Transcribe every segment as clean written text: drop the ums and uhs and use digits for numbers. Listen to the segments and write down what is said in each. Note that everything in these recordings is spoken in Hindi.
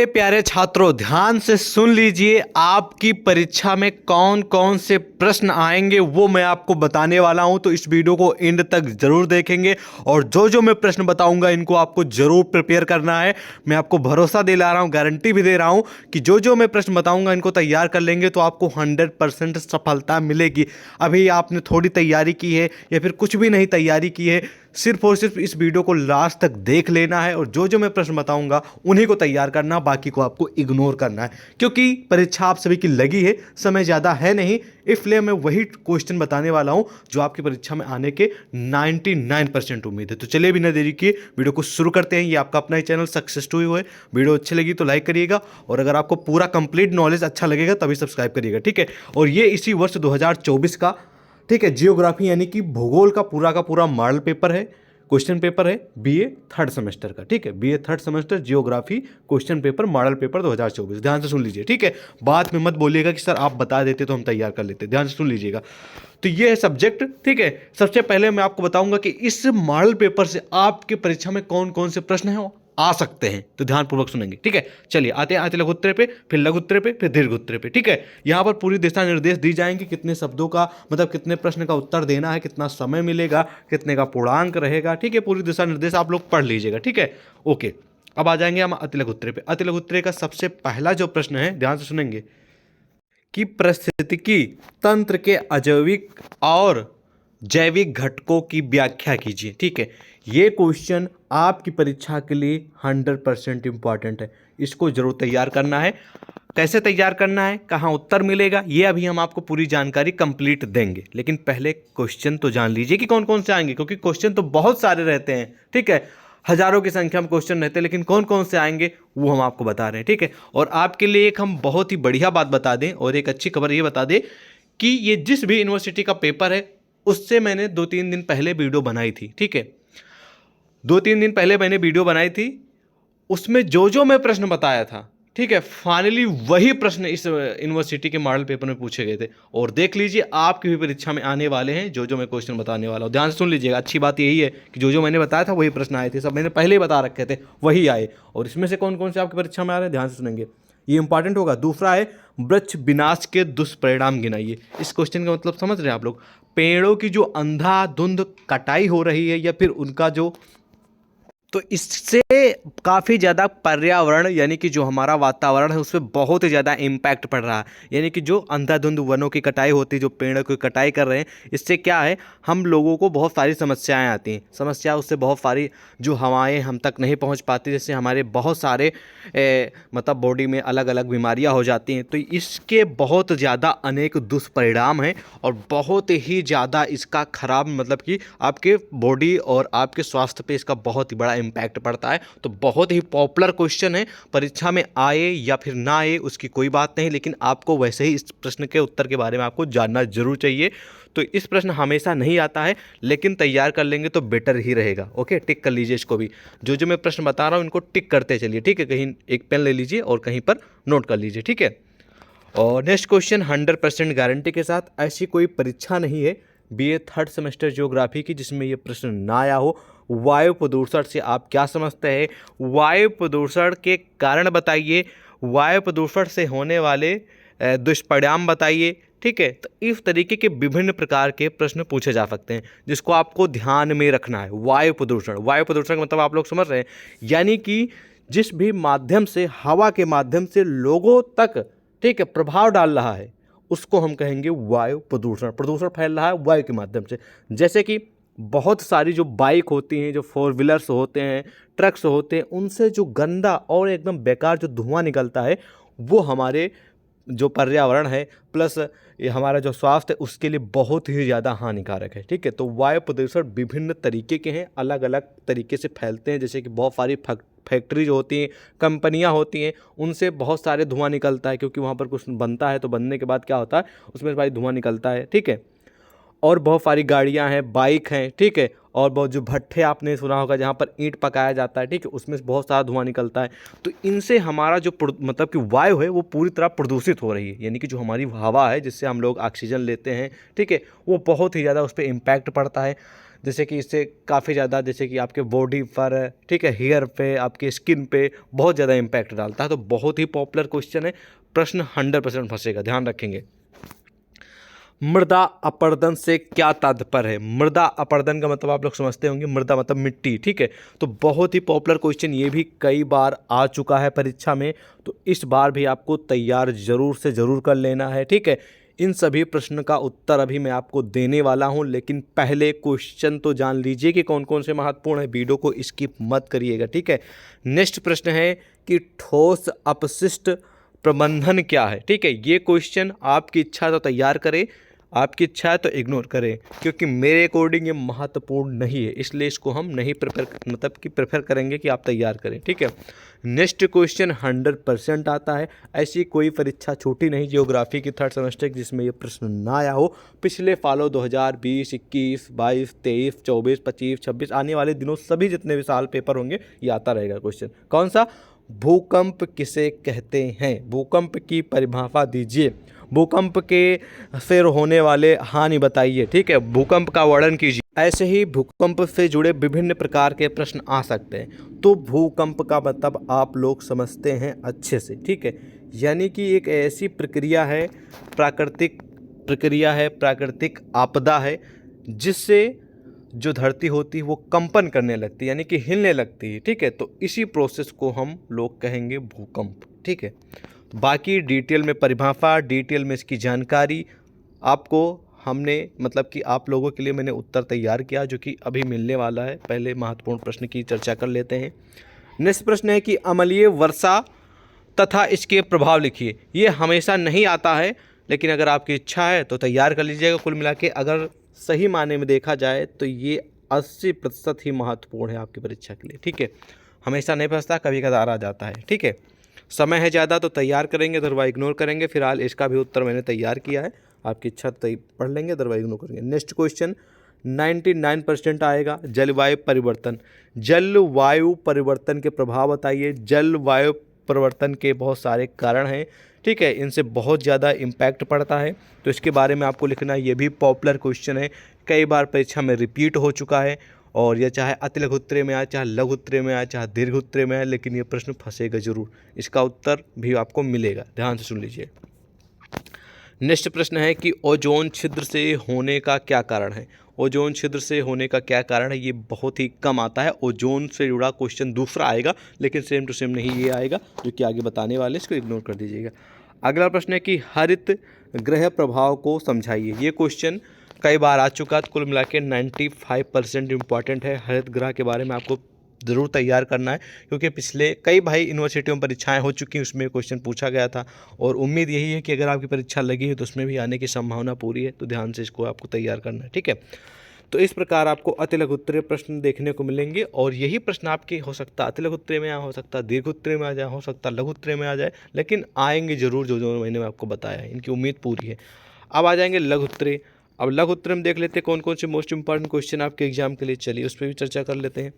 प्यारे छात्रों, ध्यान से सुन लीजिए। आपकी परीक्षा में कौन कौन से प्रश्न आएंगे वो मैं आपको बताने वाला हूं, तो इस वीडियो को एंड तक जरूर देखेंगे। और जो जो मैं प्रश्न बताऊंगा इनको आपको जरूर प्रिपेयर करना है। मैं आपको भरोसा दिला रहा हूं, गारंटी भी दे रहा हूं कि जो जो मैं प्रश्न बताऊंगा इनको तैयार कर लेंगे तो आपको 100% सफलता मिलेगी। अभी आपने थोड़ी तैयारी की है या फिर कुछ भी नहीं तैयारी की है, सिर्फ और सिर्फ इस वीडियो को लास्ट तक देख लेना है और जो जो मैं प्रश्न बताऊंगा उन्हीं को तैयार करना, बाकी को आपको इग्नोर करना है। क्योंकि परीक्षा आप सभी की लगी है, समय ज़्यादा है नहीं, इसलिए मैं वही क्वेश्चन बताने वाला हूं जो आपकी परीक्षा में आने के 99% उम्मीद है। तो चलिए बिना देरी किए वीडियो को शुरू करते हैं। ये आपका अपना ही चैनल सक्सेस टू यू है। वीडियो अच्छी लगी तो लाइक करिएगा और अगर आपको पूरा कंप्लीट नॉलेज अच्छा लगेगा तभी सब्सक्राइब करिएगा, ठीक है। और ये इसी वर्ष 2024 का, ठीक है, जियोग्राफी यानी कि भूगोल का पूरा मॉडल पेपर है, क्वेश्चन पेपर है बीए थर्ड सेमेस्टर का, ठीक है। BA third semester geography question paper model paper 2024। ध्यान से सुन लीजिए, ठीक है। बाद में मत बोलिएगा कि सर आप बता देते तो हम तैयार कर लेते। ध्यान से सुन लीजिएगा। तो ये है सब्जेक्ट, ठीक है। सबसे पहले मैं आपको बताऊंगा कि इस मॉडल पेपर से आपके परीक्षा में कौन कौन से प्रश्न हैं आ सकते हैं, तो ध्यानपूर्वक सुनेंगे, ठीक है। चलिए आते हैं आते लघु उत्तरे पे, फिर लघु उत्तरे पे, फिर दीर्घ उत्तरे पे, ठीक है। यहाँ पर पूरी दिशा निर्देश दी जाएंगे, कितने शब्दों का मतलब कितने प्रश्न का उत्तर देना है, कितना समय मिलेगा, कितने का पूर्णांक रहेगा, ठीक है। पूरी दिशा निर्देश आप लोग पढ़ लीजिएगा, ठीक है। ओके, अब आ जाएंगे हम अति लघु उत्तरे पे। अति लघु उत्तरे का सबसे पहला जो प्रश्न है, ध्यान से सुनेंगे, कि पारिस्थितिकी तंत्र के अजैविक और जैविक घटकों की व्याख्या कीजिए, ठीक है। ये क्वेश्चन आपकी परीक्षा के लिए 100% इंपॉर्टेंट है। इसको जरूर तैयार करना है। कैसे तैयार करना है, कहाँ उत्तर मिलेगा, ये अभी हम आपको पूरी जानकारी कंप्लीट देंगे, लेकिन पहले क्वेश्चन तो जान लीजिए कि कौन कौन से आएंगे, क्योंकि क्वेश्चन तो बहुत सारे रहते हैं, ठीक है। हजारों की संख्या में क्वेश्चन रहते हैं, लेकिन कौन कौन से आएंगे वो हम आपको बता रहे हैं, ठीक है। और आपके लिए एक हम बहुत ही बढ़िया बात बता दें और एक अच्छी खबर ये बता दें कि ये जिस भी यूनिवर्सिटी का पेपर है उससे मैंने 2-3 दिन पहले वीडियो बनाई थी, ठीक है। 2-3 दिन पहले मैंने वीडियो बनाई थी, उसमें जो जो मैं प्रश्न बताया था, ठीक है, फाइनली वही प्रश्न इस यूनिवर्सिटी के मॉडल पेपर में पूछे गए थे। और देख लीजिए आपकी भी परीक्षा में आने वाले हैं जो जो मैं क्वेश्चन बताने वाला हूँ। ध्यान से सुन लीजिएगा। अच्छी बात यही है कि जो जो मैंने बताया था वही प्रश्न आए थे, सब मैंने पहले ही बता रखे थे, वही आए। और इसमें से कौन कौन से आपकी परीक्षा में आ रहे हैं ध्यान से सुनेंगे, ये इंपॉर्टेंट होगा। दूसरा है वृक्ष विनाश के दुष्परिणाम गिनाइए। इस क्वेश्चन का मतलब समझ रहे हैं आप लोग, पेड़ों की जो अंधाधुंध कटाई हो रही है या फिर उनका जो, तो इससे काफ़ी ज़्यादा पर्यावरण यानी कि जो हमारा वातावरण है उस पर बहुत ही ज़्यादा इम्पैक्ट पड़ रहा है। यानी कि जो अंधाधुंध वनों की कटाई होती है, जो पेड़ों की कटाई कर रहे हैं, इससे क्या है, हम लोगों को बहुत सारी समस्याएं आती हैं। समस्या उससे बहुत सारी जो हवाएं हम तक नहीं पहुंच पाती, जैसे हमारे बहुत सारे मतलब बॉडी में अलग अलग बीमारियां हो जाती हैं। तो इसके बहुत ज़्यादा अनेक दुष्परिणाम हैं और बहुत ही ज़्यादा इसका खराब मतलब कि आपके बॉडी और आपके स्वास्थ्य पे इसका बहुत ही बड़ा इम्पैक्ट पड़ता है। तो बहुत ही पॉपुलर क्वेश्चन है, परीक्षा में आए या फिर ना आए उसकी कोई बात नहीं, लेकिन आपको वैसे ही इस प्रश्न के उत्तर के बारे में आपको जानना जरूर चाहिए। तो इस प्रश्न हमेशा नहीं आता है, लेकिन तैयार कर लेंगे तो बेटर ही रहेगा। ओके, टिक कर लीजिए इसको भी। जो जो मैं प्रश्न बता रहा हूँ इनको टिक करते चलिए, ठीक है। कहीं एक पेन ले लीजिए और कहीं पर नोट कर लीजिए, ठीक है। और नेक्स्ट क्वेश्चन 100% गारंटी के साथ, ऐसी कोई परीक्षा नहीं है बीए थर्ड सेमेस्टर ज्योग्राफी की जिसमें ये प्रश्न ना आया हो। वायु प्रदूषण से आप क्या समझते हैं, वायु प्रदूषण के कारण बताइए, वायु प्रदूषण से होने वाले दुष्परिणाम बताइए, ठीक है। तो इस तरीके के विभिन्न प्रकार के प्रश्न पूछे जा सकते हैं जिसको आपको ध्यान में रखना है। वायु प्रदूषण, वायु प्रदूषण का मतलब आप लोग समझ रहे हैं, यानी कि जिस भी माध्यम से, हवा के माध्यम से लोगों तक, ठीक है, प्रभाव डाल रहा है उसको हम कहेंगे वायु प्रदूषण। प्रदूषण फैल रहा है वायु के माध्यम से, जैसे कि बहुत सारी जो बाइक होती हैं, जो 4 व्हीलर्स होते हैं, ट्रक्स होते हैं, उनसे जो गंदा और एकदम बेकार जो धुआं निकलता है वो हमारे जो पर्यावरण है प्लस ये हमारा जो स्वास्थ्य है उसके लिए बहुत ही ज़्यादा हानिकारक है, ठीक है। तो वायु प्रदूषण विभिन्न तरीके के हैं, अलग अलग तरीके से फैलते हैं। जैसे कि बहुत सारी फैक्ट्री जो होती हैं, कंपनियां होती हैं, उनसे बहुत सारे धुआं निकलता है, क्योंकि वहाँ पर कुछ बनता है तो बनने के बाद क्या होता है उसमें भाई धुआं निकलता है, ठीक है। और बहुत सारी गाड़ियां हैं, बाइक हैं, ठीक है। और बहुत जो भट्ठे आपने सुना होगा जहाँ पर ईंट पकाया जाता है, ठीक है, उसमें बहुत सारा धुआं निकलता है। तो इनसे हमारा जो मतलब कि वायु है वो पूरी तरह प्रदूषित हो रही है। यानी कि जो हमारी हवा है जिससे हम लोग ऑक्सीजन लेते हैं, ठीक है, वो बहुत ही ज़्यादा उस पर इम्पैक्ट पड़ता है। जैसे कि इससे काफ़ी ज़्यादा, जैसे कि आपके बॉडी पर, ठीक है, हेयर पे, आपके स्किन पे बहुत ज़्यादा इम्पैक्ट डालता है। तो बहुत ही पॉपुलर क्वेश्चन है, प्रश्न 100% फंसेगा, ध्यान रखेंगे। मृदा अपरदन से क्या तात्पर्य है? मृदा अपरदन का मतलब आप लोग समझते होंगे, मृदा मतलब मिट्टी, ठीक है। तो बहुत ही पॉपुलर क्वेश्चन, ये भी कई बार आ चुका है परीक्षा में, तो इस बार भी आपको तैयार जरूर से ज़रूर कर लेना है, ठीक है। इन सभी प्रश्न का उत्तर अभी मैं आपको देने वाला हूं, लेकिन पहले क्वेश्चन तो जान लीजिए कि कौन कौन से महत्वपूर्ण है। वीडियो को स्किप मत करिएगा, ठीक है। नेक्स्ट प्रश्न है कि ठोस अपशिष्ट प्रबंधन क्या है, ठीक है। ये क्वेश्चन आपकी इच्छा तो तैयार करें, आपकी इच्छा है तो इग्नोर करें, क्योंकि मेरे अकॉर्डिंग ये महत्वपूर्ण नहीं है, इसलिए इसको हम नहीं प्रेफर करेंगे कि आप तैयार करें, ठीक है। नेक्स्ट क्वेश्चन 100% आता है, ऐसी कोई परीक्षा छूटी नहीं जियोग्राफी की थर्ड सेमेस्टर जिसमें ये प्रश्न ना आया हो। पिछले फॉलो 2020, 21, 22, 23, 24, 25, 26 आने वाले दिनों सभी जितने भी साल पेपर होंगे ये आता रहेगा क्वेश्चन। कौन सा? भूकंप किसे कहते हैं? भूकंप की परिभाषा दीजिए। भूकंप के से होने वाले हानि बताइए, ठीक है। भूकंप का वर्णन कीजिए। ऐसे ही भूकंप से जुड़े विभिन्न प्रकार के प्रश्न आ सकते हैं। तो भूकंप का मतलब आप लोग समझते हैं अच्छे से, ठीक है। यानी कि एक ऐसी प्रक्रिया है, प्राकृतिक आपदा है, जिससे जो धरती होती है वो कंपन करने लगती है, यानी कि हिलने लगती है, ठीक है। तो इसी प्रोसेस को हम लोग कहेंगे भूकंप, ठीक है। बाकी डिटेल में परिभाषा, डिटेल में इसकी जानकारी आपको हमने, मतलब कि आप लोगों के लिए मैंने उत्तर तैयार किया, जो कि अभी मिलने वाला है। पहले महत्वपूर्ण प्रश्न की चर्चा कर लेते हैं। नेक्स्ट प्रश्न है कि अम्लीय वर्षा तथा इसके प्रभाव लिखिए। ये हमेशा नहीं आता है, लेकिन अगर आपकी इच्छा है तो तैयार कर लीजिएगा। कुल मिला के अगर सही मायने में देखा जाए तो ये 80% ही महत्वपूर्ण है आपकी परीक्षा के लिए, ठीक है। हमेशा नहीं फंसता, कभी कदार आ जाता है, ठीक है। समय है ज़्यादा तो तैयार करेंगे, अदरवाइज इग्नोर करेंगे। फिलहाल इसका भी उत्तर मैंने तैयार किया है, आपकी इच्छा तो पढ़ लेंगे, अदरवाइज इग्नोर करेंगे। नेक्स्ट क्वेश्चन 99% आएगा, जलवायु परिवर्तन। जलवायु परिवर्तन के प्रभाव बताइए। जलवायु परिवर्तन के बहुत सारे कारण हैं, ठीक है, इनसे बहुत ज़्यादा इम्पैक्ट पड़ता है, तो इसके बारे में आपको लिखना है। ये भी पॉपुलर क्वेश्चन है, कई बार परीक्षा में रिपीट हो चुका है, और यह चाहे अति लघु उत्तरीय में आए, चाहे लघु उत्तरीय में आए, चाहे दीर्घ उत्तरीय में आए, लेकिन ये प्रश्न फंसेगा जरूर। इसका उत्तर भी आपको मिलेगा, ध्यान से सुन लीजिए। नेक्स्ट प्रश्न है कि ओजोन छिद्र से होने का क्या कारण है? ओजोन छिद्र से होने का क्या कारण है? ये बहुत ही कम आता है। ओजोन से जुड़ा क्वेश्चन दूसरा आएगा, लेकिन सेम टू सेम नहीं ये आएगा जो कि आगे बताने वाले, इसको इग्नोर कर दीजिएगा। अगला प्रश्न है कि हरित गृह प्रभाव को समझाइए। ये क्वेश्चन कई बार आ चुका है, तो कुल मिला के 95% इंपॉर्टेंट है। हरित गृह के बारे में आपको ज़रूर तैयार करना है, क्योंकि पिछले कई भाई यूनिवर्सिटियों में परीक्षाएं हो चुकी हैं, उसमें क्वेश्चन पूछा गया था, और उम्मीद यही है कि अगर आपकी परीक्षा लगी है तो उसमें भी आने की संभावना पूरी है। तो ध्यान से इसको आपको तैयार करना है, ठीक है। तो इस प्रकार आपको अति लघु उत्तरीय प्रश्न देखने को मिलेंगे, और यही प्रश्न आपके हो सकता है अति लघु उत्तरीय में, हो सकता है दीर्घ उत्तरीय में आ जाए, हो सकता है लघु उत्तरीय में आ जाए, लेकिन आएंगे जरूर। जो मैंने आपको बताया है, इनकी उम्मीद पूरी है। अब आ जाएंगे लघु उत्तरीय। अब लघु उत्तरीय में देख लेते हैं कौन कौन से मोस्ट इंपॉर्टेंट क्वेश्चन आपके एग्जाम के लिए, चलिए उस पर भी चर्चा कर लेते हैं।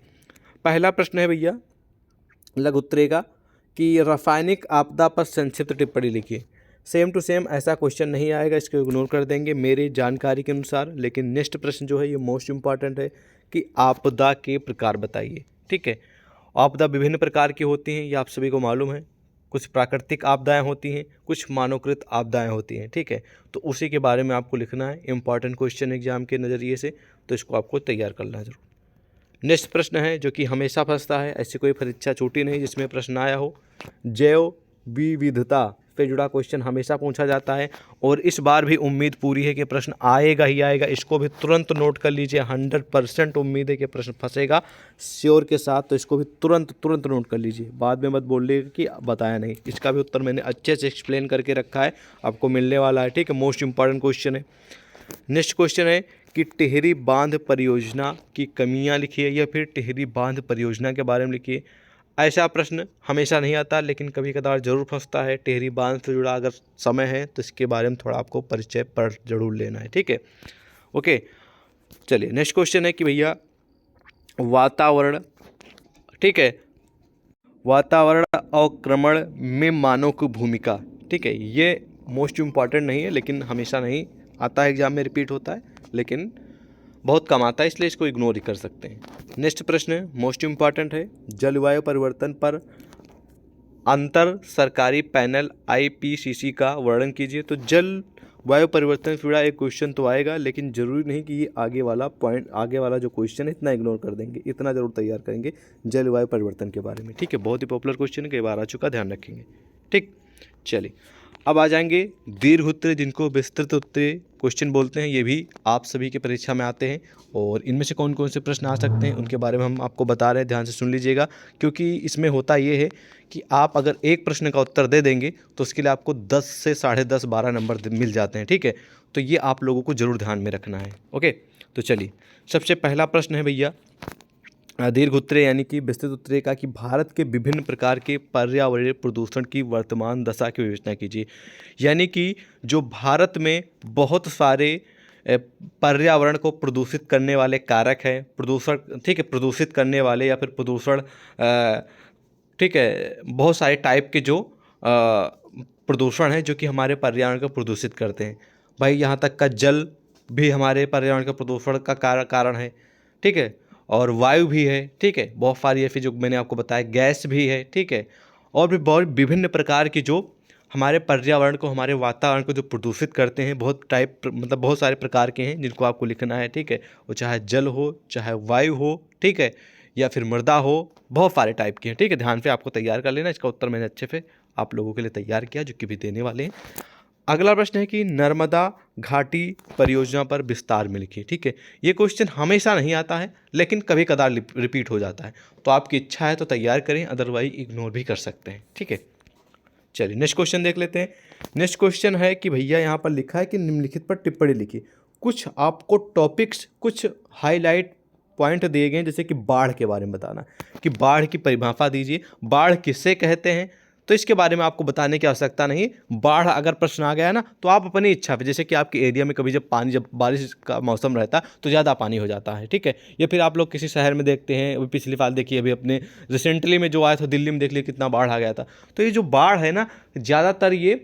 पहला प्रश्न है भैया लघु उत्तरीय का कि रासायनिक आपदा पर संक्षिप्त टिप्पणी लिखिए। सेम टू सेम ऐसा क्वेश्चन नहीं आएगा, इसको इग्नोर कर देंगे मेरी जानकारी के अनुसार। लेकिन नेक्स्ट प्रश्न जो है ये मोस्ट इंपॉर्टेंट है कि आपदा के प्रकार बताइए, ठीक है। आपदा विभिन्न प्रकार की होती हैं, ये आप सभी को मालूम है। कुछ प्राकृतिक आपदाएं होती हैं, कुछ मानवकृत आपदाएं होती हैं, ठीक है। तो उसी के बारे में आपको लिखना है, इंपॉर्टेंट क्वेश्चन एग्जाम के नज़रिए से, तो इसको आपको तैयार करना है जरूर। नेक्स्ट प्रश्न है जो कि हमेशा फंसता है, ऐसी कोई परीक्षा छूटी नहीं जिसमें प्रश्न आया हो। जैव विविधता से जुड़ा क्वेश्चन हमेशा पूछा जाता है, और इस बार भी उम्मीद पूरी है कि प्रश्न आएगा ही आएगा। इसको भी तुरंत नोट कर लीजिए, 100% उम्मीद है कि प्रश्न फंसेगा श्योर के साथ, तो इसको भी तुरंत नोट कर लीजिए। बाद में मत बोलिएगा कि बताया नहीं, इसका भी उत्तर मैंने अच्छे से एक्सप्लेन करके रखा है, आपको मिलने वाला है, ठीक है। मोस्ट इंपॉर्टेंट क्वेश्चन है। नेक्स्ट क्वेश्चन है कि टिहरी बांध परियोजना की कमियां लिखिए, या फिर टिहरी बांध परियोजना के बारे में लिखिए। ऐसा प्रश्न हमेशा नहीं आता, लेकिन कभी कदार जरूर फंसता है। टिहरी बांध से जुड़ा अगर समय है तो इसके बारे में थोड़ा आपको परिचय पढ़ जरूर लेना है, ठीक है। ओके, चलिए नेक्स्ट क्वेश्चन है कि भैया वातावरण, ठीक है, वातावरण अवक्रमण में मानव की भूमिका, ठीक है। ये मोस्ट इम्पॉर्टेंट नहीं है, लेकिन हमेशा नहीं आता है एग्जाम में, रिपीट होता है, लेकिन बहुत कम आता है, इसलिए इसको इग्नोर ही कर सकते हैं। नेक्स्ट प्रश्न है, मोस्ट इम्पॉर्टेंट है, जलवायु परिवर्तन पर अंतर सरकारी पैनल IPCC का वर्णन कीजिए। तो जलवायु परिवर्तन से जुड़ा एक क्वेश्चन तो आएगा, लेकिन जरूरी नहीं कि ये आगे वाला पॉइंट, आगे वाला जो क्वेश्चन है इतना इग्नोर कर देंगे, इतना जरूर तैयार करेंगे जलवायु परिवर्तन के बारे में। ठीक है, बहुत ही पॉपुलर क्वेश्चन है, कई बार आ चुका, ध्यान रखेंगे। ठीक, चलिए अब आ जाएंगे दीर्घ उत्तरीय, जिनको विस्तृत उत्तरीय क्वेश्चन बोलते हैं। ये भी आप सभी की परीक्षा में आते हैं, और इनमें से कौन कौन से प्रश्न आ सकते हैं उनके बारे में हम आपको बता रहे हैं, ध्यान से सुन लीजिएगा। क्योंकि इसमें होता ये है कि आप अगर एक प्रश्न का उत्तर दे देंगे तो उसके लिए आपको 10 से 10.5 12 नंबर मिल जाते हैं। ठीक है, तो ये आप लोगों को ज़रूर ध्यान में रखना है। ओके, तो चलिए सबसे पहला प्रश्न है भैया दीर्घ उत्तरीय यानी कि विस्तृत उत्तरीय का, कि भारत के विभिन्न प्रकार के पर्यावरणीय प्रदूषण की वर्तमान दशा की विवेचना कीजिए। यानी कि जो भारत में बहुत सारे पर्यावरण को प्रदूषित करने वाले कारक हैं, प्रदूषण, ठीक है, प्रदूषित करने वाले या फिर प्रदूषण, ठीक है, बहुत सारे टाइप के जो प्रदूषण हैं जो कि हमारे पर्यावरण को प्रदूषित करते हैं। भाई यहाँ तक का जल भी हमारे पर्यावरण के प्रदूषण का कारण है। ठीक है, और वायु भी है। ठीक है, बहुत सारी ऐसी जो मैंने आपको बताया, गैस भी है। ठीक है, और भी बहुत विभिन्न प्रकार की जो हमारे पर्यावरण को, हमारे वातावरण को जो प्रदूषित करते हैं, बहुत टाइप, मतलब बहुत सारे प्रकार के हैं जिनको आपको लिखना है। ठीक है, वो चाहे जल हो, चाहे वायु हो, ठीक है, या फिर मृदा हो, बहुत सारे टाइप के हैं। ठीक है, ध्यान से आपको तैयार कर लेना। इसका उत्तर मैंने अच्छे से आप लोगों के लिए तैयार किया, जो कि भी देने वाले हैं। अगला प्रश्न है कि नर्मदा घाटी परियोजना पर विस्तार में लिखिए। ठीक है, ये क्वेश्चन हमेशा नहीं आता है, लेकिन कभी कदार रिपीट हो जाता है, तो आपकी इच्छा है तो तैयार करें, अदरवाइज इग्नोर भी कर सकते हैं। ठीक है, चलिए नेक्स्ट क्वेश्चन देख लेते हैं। नेक्स्ट क्वेश्चन है कि भैया यहाँ पर लिखा है कि निम्नलिखित पर टिप्पणी लिखिए। कुछ आपको टॉपिक्स, कुछ हाईलाइट पॉइंट दिए गए हैं, जैसे कि बाढ़ के बारे में बताना, कि बाढ़ की परिभाषा दीजिए, बाढ़ किससे कहते हैं, तो इसके बारे में आपको बताने की आवश्यकता नहीं। बाढ़ अगर प्रश्न आ गया है ना, तो आप अपनी इच्छा पे, जैसे कि आपके एरिया में कभी जब बारिश का मौसम रहता है तो ज़्यादा पानी हो जाता है। ठीक है, या फिर आप लोग किसी शहर में देखते हैं, अभी पिछली साल देखिए, अभी अपने रिसेंटली में जो आया था दिल्ली में, देख लिया कितना बाढ़ आ गया था। तो ये जो बाढ़ है ना, ज़्यादातर ये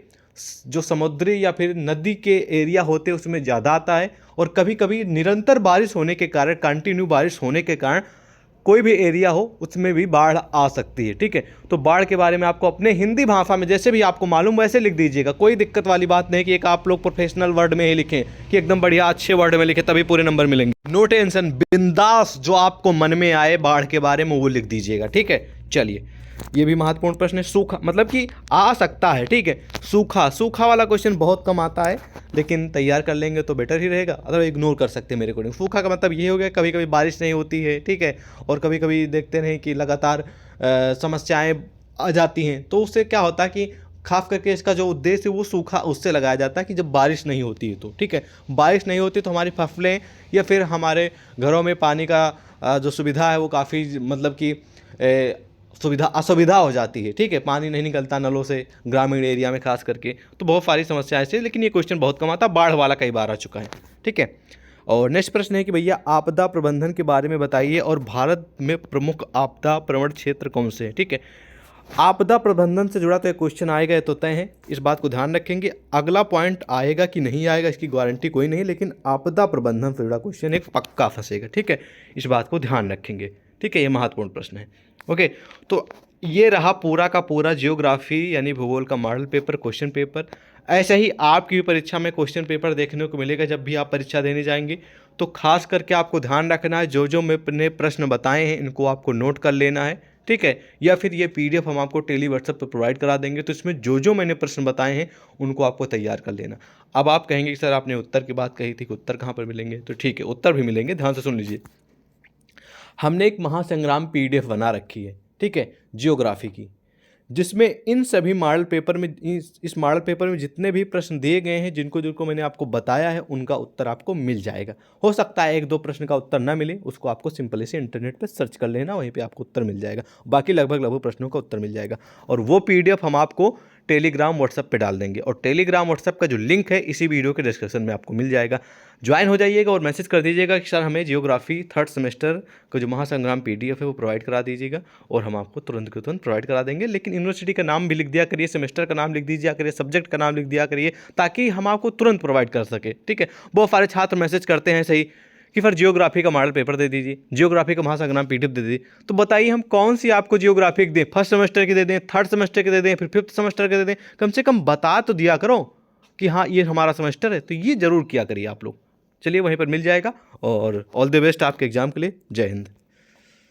जो समुद्री या फिर नदी के एरिया होते हैं उसमें ज़्यादा आता है, और कभी कभी निरंतर बारिश होने के कारण, कंटिन्यू बारिश होने के कारण कोई भी एरिया हो उसमें भी बाढ़ आ सकती है। ठीक है, तो बाढ़ के बारे में आपको अपने हिंदी भाषा में जैसे भी आपको मालूम वैसे लिख दीजिएगा, कोई दिक्कत वाली बात नहीं कि एक आप लोग प्रोफेशनल वर्ड में ही लिखें, कि एकदम बढ़िया अच्छे वर्ड में लिखें, तभी पूरे नंबर मिलेंगे। नो टेंशन, बिंदास, जो आपको मन में आए बाढ़ के बारे में वो लिख दीजिएगा। ठीक है, चलिए ये भी महत्वपूर्ण प्रश्न है। सूखा मतलब कि आ सकता है। ठीक है, सूखा वाला क्वेश्चन बहुत कम आता है, लेकिन तैयार कर लेंगे तो बेटर ही रहेगा, अगर इग्नोर कर सकते हैं मेरे को। सूखा का मतलब ये हो गया, कभी कभी बारिश नहीं होती है। ठीक है, और कभी कभी देखते हैं कि लगातार समस्याएं आ जाती हैं, तो उससे क्या होता है कि खास करके इसका जो उद्देश्य है वो सूखा उससे लगाया जाता है कि जब बारिश नहीं होती है तो। ठीक है, बारिश नहीं होती तो हमारी फसलें या फिर हमारे घरों में पानी का जो सुविधा है वो काफ़ी, मतलब कि असुविधा हो जाती है। ठीक है, पानी नहीं निकलता नलों से ग्रामीण एरिया में खास करके, तो बहुत सारी समस्याएं ऐसे, लेकिन ये क्वेश्चन बहुत कम आता, बाढ़ वाला कई बार आ चुका है। ठीक है, और नेक्स्ट प्रश्न है कि भैया आपदा प्रबंधन के बारे में बताइए, और भारत में प्रमुख आपदा प्रवण क्षेत्र कौन से हैं। ठीक है, आपदा प्रबंधन से जुड़ा तो एक क्वेश्चन आएगा, ये तो तय है, इस बात को ध्यान रखेंगे। अगला पॉइंट आएगा कि नहीं आएगा इसकी गारंटी कोई नहीं, लेकिन आपदा प्रबंधन से जुड़ा क्वेश्चन एक पक्का फंसेगा। ठीक है, इस बात को ध्यान रखेंगे। ठीक है, ये महत्वपूर्ण प्रश्न है। ओके, तो ये रहा पूरा का पूरा जियोग्राफी यानी भूगोल का मॉडल पेपर, क्वेश्चन पेपर। ऐसे ही आपकी भी परीक्षा में क्वेश्चन पेपर देखने को मिलेगा जब भी आप परीक्षा देने जाएंगे, तो खास करके आपको ध्यान रखना है, जो मैंने प्रश्न बताए हैं इनको आपको नोट कर लेना है। ठीक है, या फिर ये PDF हम आपको टेली व्हाट्सएप पर प्रोवाइड करा देंगे, तो इसमें जो मैंने प्रश्न बताए हैं उनको आपको तैयार कर लेना। अब आप कहेंगे कि सर आपने उत्तर की बात कही थी कि उत्तर कहाँ पर मिलेंगे, तो ठीक है, उत्तर भी मिलेंगे, ध्यान से सुन लीजिए। हमने एक महासंग्राम PDF बना रखी है, ठीक है, जियोग्राफी की, जिसमें इन सभी मॉडल पेपर में, इस मॉडल पेपर में जितने भी प्रश्न दिए गए हैं, जिनको मैंने आपको बताया है, उनका उत्तर आपको मिल जाएगा। हो सकता है 1-2 प्रश्न का उत्तर ना मिले, उसको आपको सिंपली से इंटरनेट पे सर्च कर लेना, वहीं पे आपको उत्तर मिल जाएगा। बाकी लगभग प्रश्नों का उत्तर मिल जाएगा, और वो PDF हम आपको टेलीग्राम व्हाट्सएप पे डाल देंगे, और टेलीग्राम व्हाट्सएप का जो लिंक है इसी वीडियो के डिस्क्रिप्शन में आपको मिल जाएगा। ज्वाइन हो जाइएगा और मैसेज कर दीजिएगा कि सर हमें जियोग्राफी 3rd सेमेस्टर का जो महासंग्राम PDF है वो प्रोवाइड करा दीजिएगा, और हम आपको तुरंत के तुरंत प्रोवाइड करा देंगे। लेकिन यूनिवर्सिटी का नाम भी लिख दिया करिए, सेमेस्टर का नाम लिख दीजिए करिए, सब्जेक्ट का नाम लिख दिया करिए, ताकि हम आपको तुरंत प्रोवाइड कर सके। ठीक है, बहुत सारे छात्र मैसेज करते हैं सही कि फिर जियोग्राफी का मॉडल पेपर दे दीजिए, जियोग्राफी का महासंग्राम पीडीएफ दे दीजिए। तो बताइए हम कौन सी आपको जियोग्राफी दें, फर्स्ट सेमेस्टर की दे दें, थर्ड सेमेस्टर की दे दें, फिर फिफ्थ सेमेस्टर के दे दें। कम से कम बता तो दिया करो कि हाँ ये हमारा सेमेस्टर है। तो ये जरूर किया करिए आप लोग। चलिए वहीं पर मिल जाएगा, और ऑल द बेस्ट आपके एग्जाम के लिए। जय हिंद।